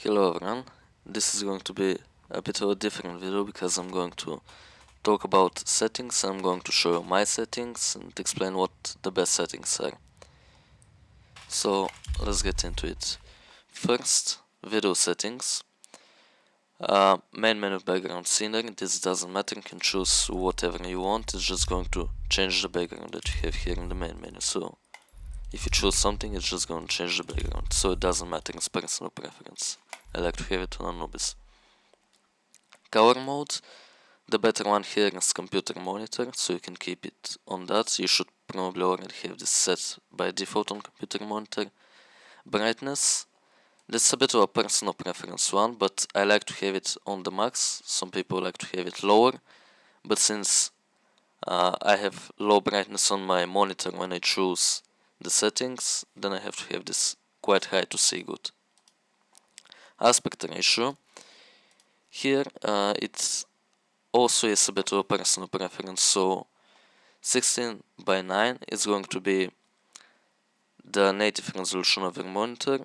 Hello everyone, this is going to be a bit of a different video because I'm going to talk about settings. I'm going to show you my settings and explain what the best settings are. So let's get into it. First, video settings. Main menu background scenery. This doesn't matter, you can choose whatever you want. It's just going to change the background that you have here in the main menu. So if you choose something, it's just going to change the background. So it doesn't matter, it's personal preference. I like to have it on Anubis. Color mode. The better one here is computer monitor, so you can keep it on that. You should probably already have this set by default on computer monitor. Brightness. That's a bit of a personal preference one, but I like to have it on the max. Some people like to have it lower, but since I have low brightness on my monitor when I choose the settings, then I have to have this quite high to see good. Aspect ratio. Here it's also is a bit of a personal preference, so 16 by 9 is going to be the native resolution of your monitor,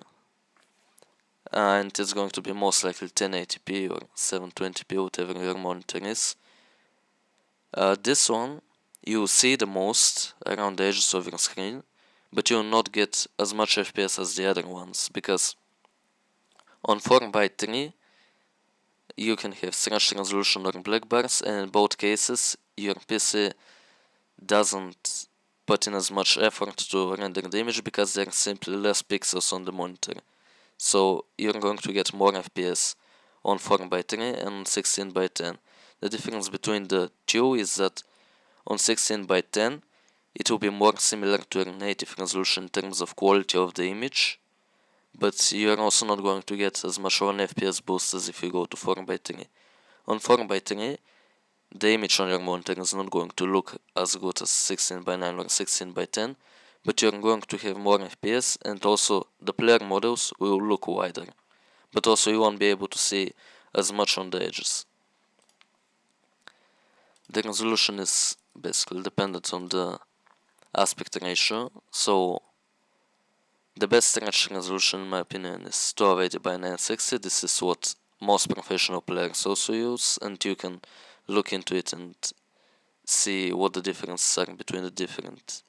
and it's going to be most likely 1080p or 720p, whatever your monitor is. This one you see the most around the edges of your screen, but you will not get as much FPS as the other ones, because on 4x3 you can have stretched resolution or black bars, and in both cases your PC doesn't put in as much effort to render the image because there are simply less pixels on the monitor. So you're going to get more FPS on 4x3 and 16x10. The difference between the two is that on 16x10 it will be more similar to your native resolution in terms of quality of the image, but you're also not going to get as much of an FPS boost as if you go to 4x3. On 4x3 the image on your monitor is not going to look as good as 16x9 or 16x10, but you're going to have more FPS, and also the player models will look wider, but also you won't be able to see as much on the edges. The resolution is basically dependent on the aspect ratio, so the best stretch resolution in my opinion is 1280 by 960. This is what most professional players also use, and you can look into it and see what the differences are between the different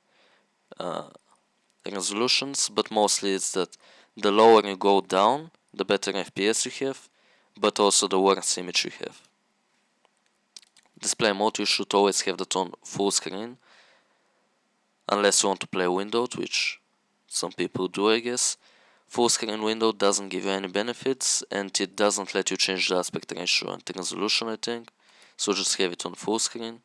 resolutions, but mostly it's that the lower you go down, the better FPS you have, but also the worse image you have. Display mode, you should always have that on full screen, unless you want to play windowed, which some people do, I guess. Full screen window doesn't give you any benefits, and it doesn't let you change the aspect ratio and the resolution, I think, so just have it on full screen.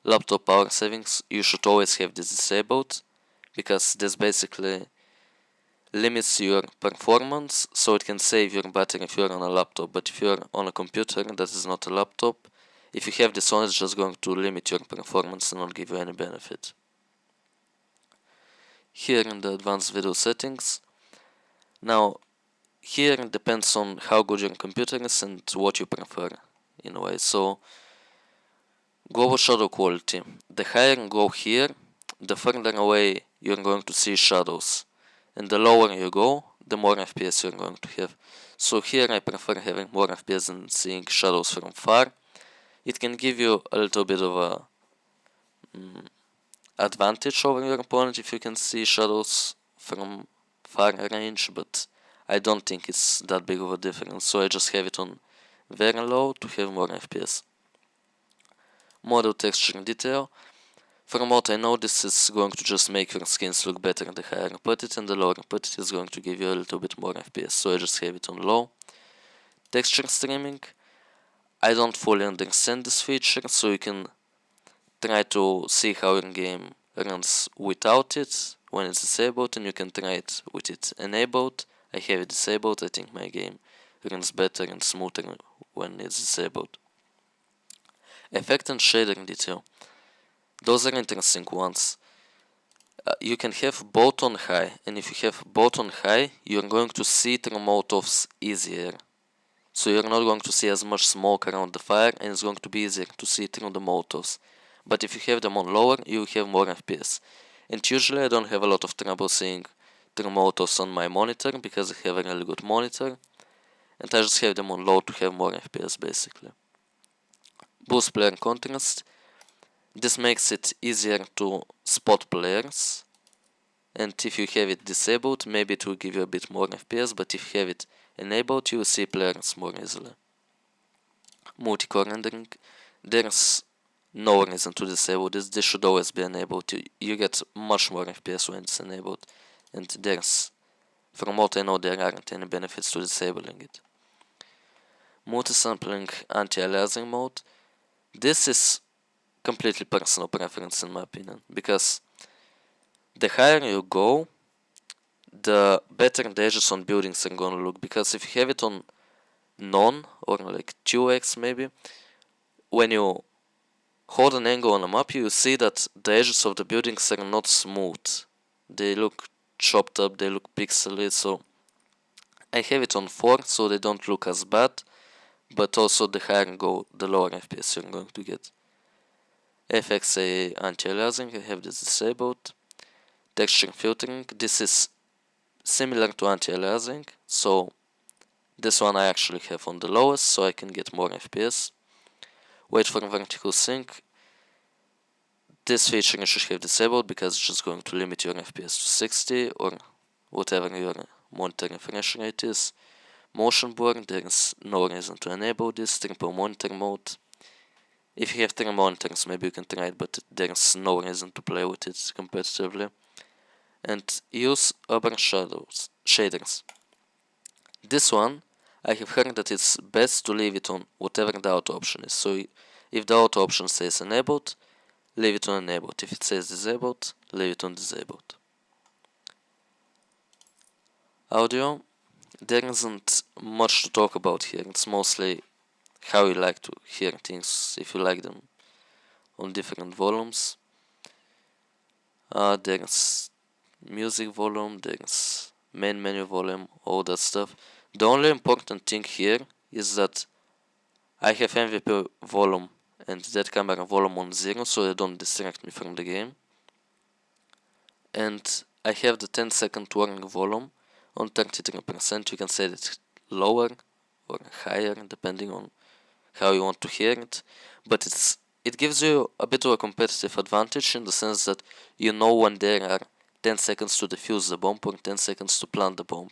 Laptop power savings, you should always have this disabled, because this basically limits your performance, so it can save your battery if you're on a laptop, but if you're on a computer that is not a laptop, if you have this on, it's just going to limit your performance and not give you any benefit. Here in the advanced video settings, now here it depends on how good your computer is and what you prefer in a way. So global shadow quality, the higher you go here, the further away you're going to see shadows, and the lower you go, the more FPS you're going to have. So here I prefer having more FPS than seeing shadows from far. It can give you a little bit of a advantage over your opponent if you can see shadows from far range, but I don't think it's that big of a difference, so I just have it on very low to have more FPS. Model texture and detail. From what I know, this is going to just make your skins look better the higher you put it, and the lower you put it is going to give you a little bit more FPS, so I just have it on low. Texture streaming. I don't fully understand this feature, so you can try to see how your game runs without it when it's disabled, and you can try it with it enabled. I have it disabled. I think my game runs better and smoother when it's disabled. Effect and shader detail. Those are interesting ones. You can have both on high, and if you have both on high, you're going to see through Molotovs easier. So you're not going to see as much smoke around the fire, and it's going to be easier to see through the Molotovs. But if you have them on lower, you have more FPS. And usually I don't have a lot of trouble seeing through Molotovs on my monitor, because I have a really good monitor. and I just have them on low to have more FPS basically. Boost player contrast. This makes it easier to spot players, and if you have it disabled, maybe it will give you a bit more FPS, but if you have it enabled, you will see players more easily. Multi-core rendering. There's no reason to disable this. This should always be enabled. You get much more FPS when it's enabled, and from what I know, there aren't any benefits to disabling it. Multi-sampling anti-aliasing mode. This is completely personal preference in my opinion, because the higher you go, the better the edges on buildings are gonna look, because if you have it on none or like 2x maybe, when you hold an angle on a map, you see that the edges of the buildings are not smooth. They look chopped up, they look pixely, so I have it on 4 so they don't look as bad, but also the higher you go, the lower FPS you're going to get. FXA anti-aliasing, I have this disabled. Texture filtering, this is similar to anti-aliasing, so this one I actually have on the lowest so I can get more FPS. Wait for vertical sync. This feature you should have disabled because it's just going to limit your FPS to 60 or whatever your monitor refresh rate is. Motion blur, there is no reason to enable this. Triple monitor mode. If you have 3 monitors, maybe you can try it, but there is no reason to play with it competitively. And use urban shaders. This one, I have heard that it's best to leave it on whatever the auto option is. So if the auto option says enabled, leave it on enabled. If it says disabled, leave it on disabled. Audio, there isn't much to talk about here. It's mostly how you like to hear things, if you like them on different volumes. There's music volume, there's main menu volume, all that stuff. The only important thing here is that I have MVP volume and that camera volume on 0 so they don't distract me from the game. And I have the 10-second warning volume on 33%. You can set it lower or higher depending on how you want to hear it, but it gives you a bit of a competitive advantage in the sense that you know when there are 10 seconds to defuse the bomb or 10 seconds to plant the bomb.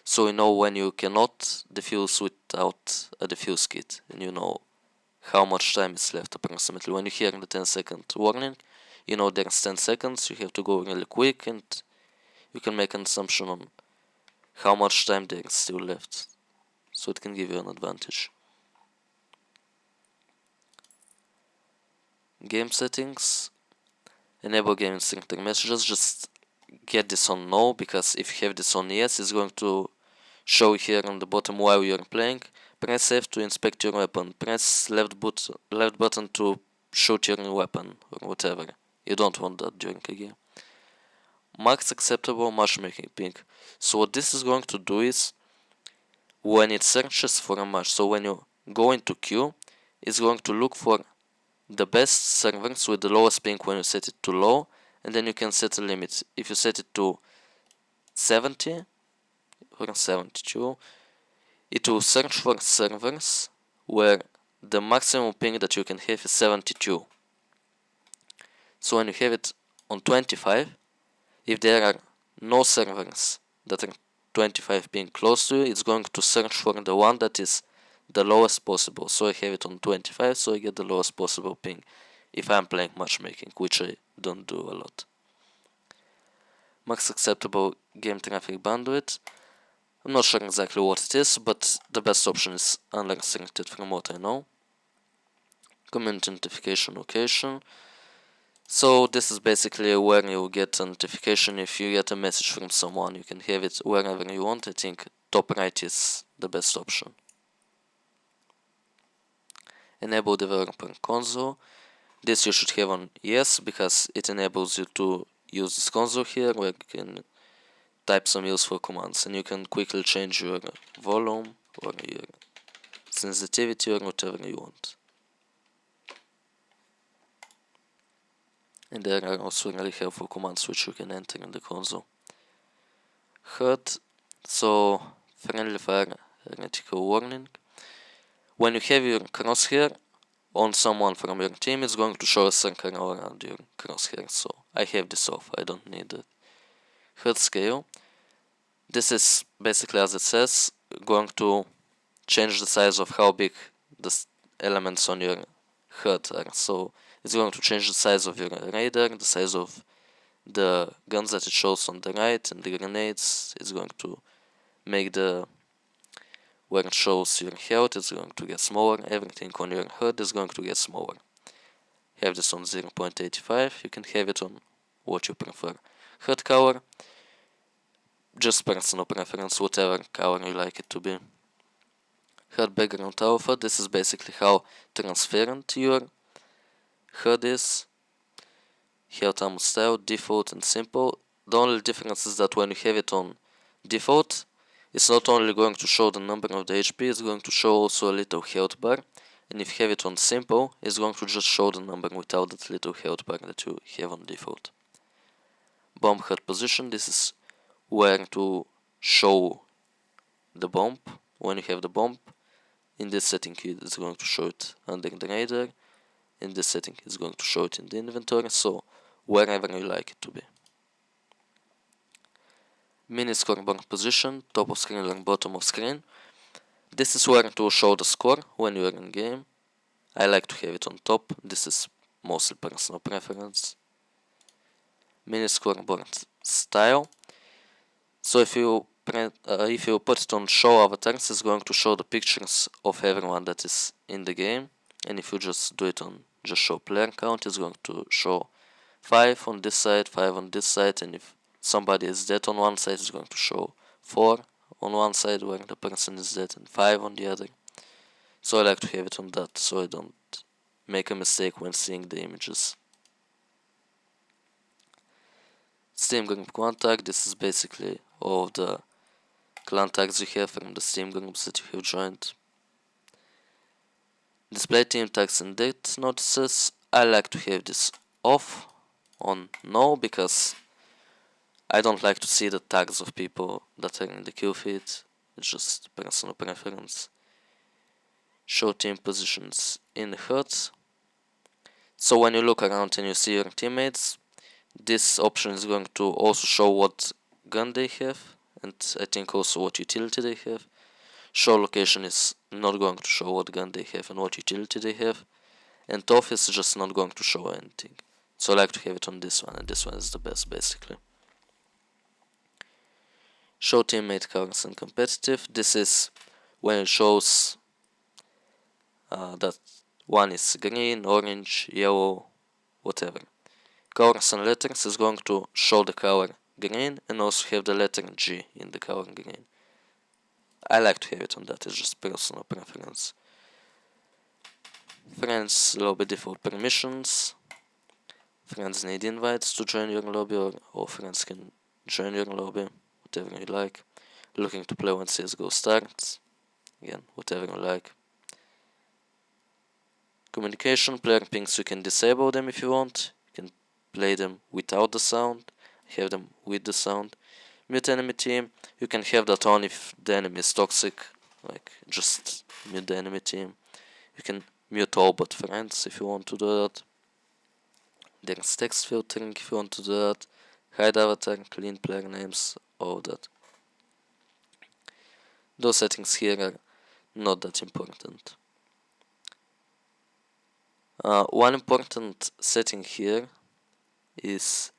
So you know when you cannot defuse without a defuse kit, and you know how much time is left approximately. When you hear the 10-second warning, you know there's 10 seconds, you have to go really quick, and you can make an assumption on how much time there is still left. So it can give you an advantage. Game settings. Enable game instructor messages. Just get this on no, because if you have this on yes, it's going to show here on the bottom while you're playing. Press F to inspect your weapon. Press left button to shoot your weapon or whatever. You don't want that during a game. Max acceptable matchmaking ping. So what this is going to do is, when it searches for a match, so when you go into queue, it's going to look for the best servers with the lowest ping when you set it to low, and then you can set a limit. If you set it to 70 or 72, it will search for servers where the maximum ping that you can have is 72. So when you have it on 25, if there are no servers that are 25 ping close to you, it's going to search for the one that is the lowest possible. So I have it on 25, so I get the lowest possible ping if I'm playing matchmaking, which I don't do a lot. Max acceptable game traffic bandwidth. I'm not sure exactly what it is, but the best option is unrestricted from what I know. Community notification location. So this is basically where you get a notification if you get a message from someone. You can have it wherever you want. I think top right is the best option. Enable developer console. This you should have on yes, because it enables you to use this console here where you can type some useful commands and you can quickly change your volume or your sensitivity or whatever you want. And there are also really helpful commands which you can enter in the console. HUD, so friendly fire heretical warning. When you have your crosshair on someone from your team, it's going to show a circle around your crosshair. So I have this off, I don't need it. HUD scale. This is basically, as it says, going to change the size of how big the elements on your HUD are. So it's going to change the size of your radar, the size of the guns that it shows on the right, and the grenades. It's going to make the where it shows your health is going to get smaller. Everything on your HUD is going to get smaller. Have this on 0.85. You can have it on what you prefer. HUD color, just personal preference, whatever color you like it to be. HUD background alpha, this is basically how transparent your HUD is. Health ammo style, default and simple. The only difference is that when you have it on default, it's not only going to show the number of the HP, it's going to show also a little health bar. And if you have it on simple, it's going to just show the number without that little health bar that you have on default. Bomb HUD position, this is where to show the bomb. When you have the bomb, in this setting it's going to show it under the radar. In this setting it's going to show it in the inventory, so wherever you like it to be. Mini scoreboard position, top of screen or bottom of screen. This is where to show the score when you are in game. I like to have it on top, this is mostly personal preference. Mini scoreboard style. So if you put it on show avatars, it's going to show the pictures of everyone that is in the game. And if you just do it on just show player count, it's going to show 5 on this side, 5 on this side, and if somebody is dead on one side, it's going to show 4 on one side where the person is dead and 5 on the other. So I like to have it on that, so I don't make a mistake when seeing the images. Steam group clan tag, this is basically all of the clan tags you have from the Steam groups that you have joined. Display team tags and date notices. I like to have this off on no because I don't like to see the tags of people that are in the kill feed. It's just personal preference. Show team positions in the HUD. So when you look around and you see your teammates, this option is going to also show what gun they have, and I think also what utility they have. Show location is not going to show what gun they have and what utility they have, and off is just not going to show anything. So I like to have it on this one, and this one is the best basically. Show teammate colors and competitive. This is when it shows that one is green, orange, yellow, whatever. Colors and letters is going to show the color green and also have the letter G in the color green. I like to have it on that, it's just personal preference. Friends lobby default permissions. Friends need invites to join your lobby, or friends can join your lobby, whatever you like. Looking to play when CSGO starts. Again, whatever you like. Communication, player pings, you can disable them if you want. You can play them without the sound, have them with the sound. Mute enemy team, you can have that on if the enemy is toxic, like just mute the enemy team. You can mute all but friends if you want to do that. There's text filtering if you want to do that. Hide avatar, clean player names, all of that. Those settings here are not that important. One important setting here is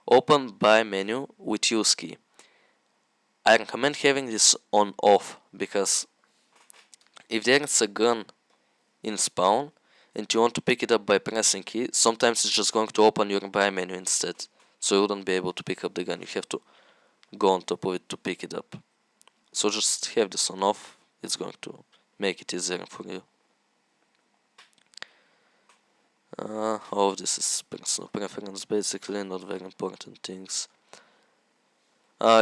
open by menu with use key. I recommend having this on off because if there is a gun in spawn and you want to pick it up by pressing key, sometimes it's just going to open your buy menu instead, so you wouldn't be able to pick up the gun. You have to go on top of it to pick it up. So just have this on off, it's going to make it easier for you. All of this is personal preference basically, not very important things.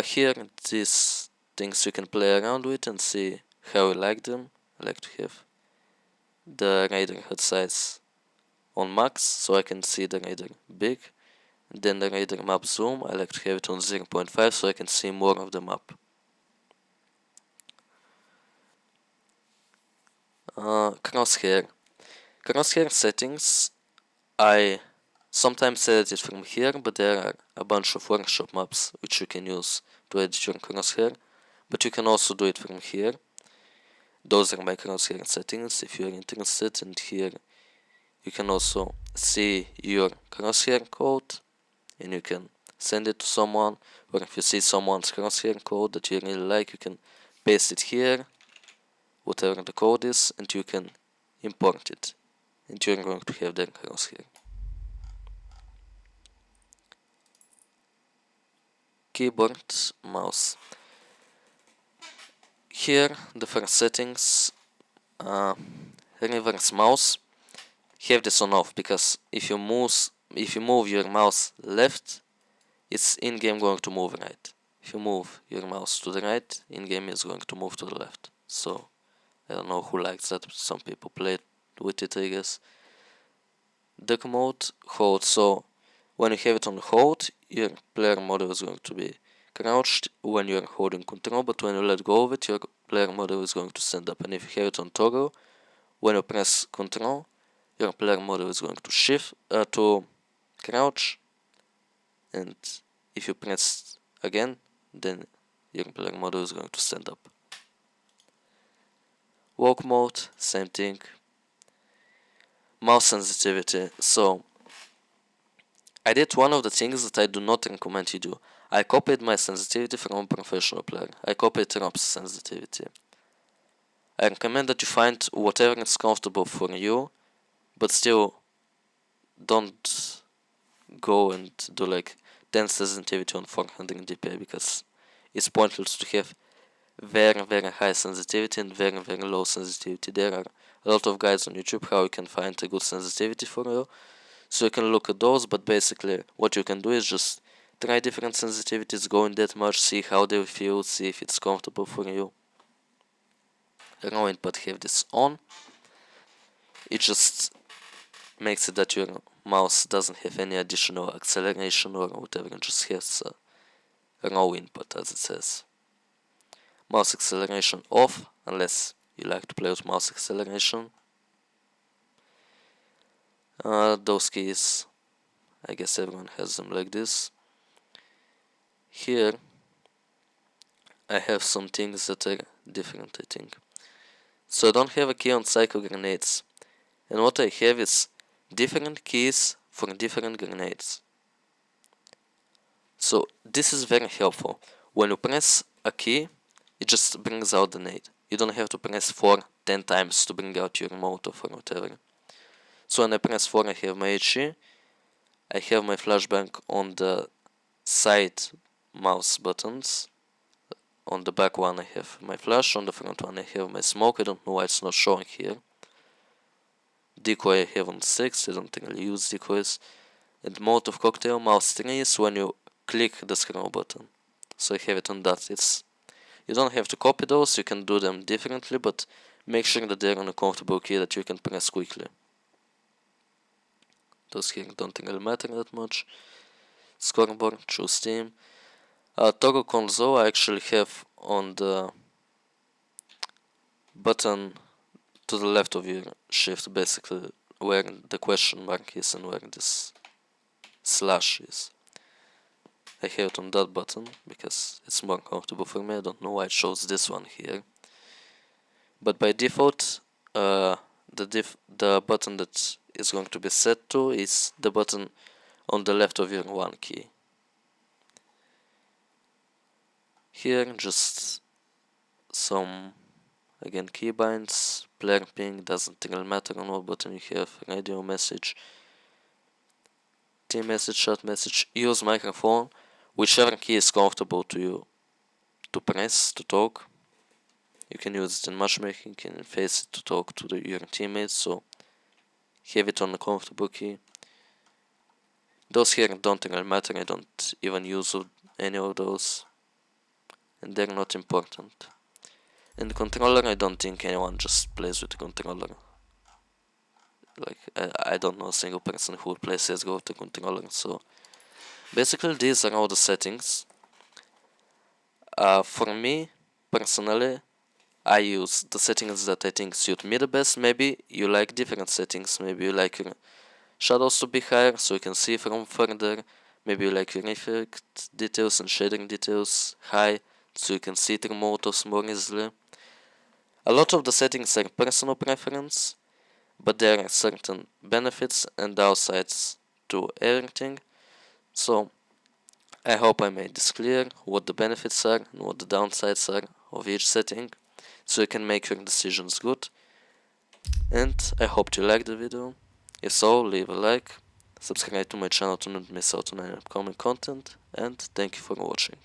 Here, these things you can play around with and see how you like them. I like to have the radar HUD size on max, so I can see the radar big. Then the radar map zoom, I like to have it on 0.5 so I can see more of the map. Crosshair. Crosshair settings, I sometimes edit it from here, but there are a bunch of workshop maps which you can use to edit your crosshair, but you can also do it from here. Those are my crosshair settings if you are interested, and here you can also see your crosshair code and you can send it to someone, or if you see someone's crosshair code that you really like, you can paste it here, whatever the code is, and you can import it, and you're going to have their crosshair. Keyboard, mouse. Here the first settings, reverse mouse. Have this on off, because if you move your mouse left, it's in-game going to move right. If you move your mouse to the right, in-game is going to move to the left. So I don't know who likes that, but some people play with it, I guess. Duck mode, hold. So when you have it on hold, your player model is going to be crouched when you are holding control, but when you let go of it, your player model is going to stand up. And if you have it on toggle, when you press control, your player model is going to shift to crouch, and if you press again, then your player model is going to stand up. Walk mode, same thing. Mouse sensitivity. So I did one of the things that I do not recommend you do. I copied my sensitivity from a professional player. I copied Rob's sensitivity. I recommend that you find whatever is comfortable for you, but still don't go and do like 10 sensitivity on 400 dpi, because it's pointless to have very high sensitivity and very low sensitivity. There are a lot of guides on YouTube how you can find a good sensitivity for you, so you can look at those, but basically what you can do is just try different sensitivities, go in that much, see how they feel, see if it's comfortable for you. Raw input, have this on. It just makes it that your mouse doesn't have any additional acceleration or whatever, it just has a raw input as it says. Mouse acceleration off, unless you like to play with mouse acceleration. Those keys, I guess everyone has them like this. Here I have some things that are different, I think. So I don't have a key on Psycho Grenades, and what I have is different keys for different grenades. So this is very helpful. When you press a key, it just brings out the nade. You don't have to press 10 times to bring out your Molotov or whatever. So when I press 4, I have my HE, I have my flashbang on the side mouse buttons. On the back one I have my flash, on the front one I have my smoke. I don't know why it's not showing here. Decoy I have on 6, I don't really use decoys. And Molotov cocktail, mouse 3 is when you click the scroll button. So I have it on that. You don't have to copy those, you can do them differently, but make sure that they're on a comfortable key that you can press quickly. Those here don't really matter that much. Scoreboard, choose team. Toggle console I actually have on the button to the left of your shift, basically where the question mark is and where this slash is. I have it on that button because it's more comfortable for me. I don't know why it shows this one here. But by default, the button that is going to be set to is the button on the left of your one key. Here just some, again, keybinds. Player ping, doesn't really matter on what button you have. Radio message, team message, chat message. Use microphone, whichever key is comfortable to you to press to talk. You can use it in matchmaking, you can face it to talk to your teammates, so have it on a comfortable key. Those here don't really matter, I don't even use any of those, and they're not important. And the controller, I don't think anyone just plays with the controller. Like, I don't know a single person who plays CSGO with the controller, so basically these are all the settings. For me, personally, I use the settings that I think suit me the best. Maybe you like different settings. Maybe you like your shadows to be higher so you can see from further. Maybe you like your effect details and shading details high so you can see through motors more easily. A lot of the settings are personal preference, but there are certain benefits and downsides to everything. So I hope I made this clear, what the benefits are and what the downsides are of each setting, so you can make your decisions good. And I hope you liked the video. If so, leave a like, subscribe to my channel to not miss out on any upcoming content, and thank you for watching.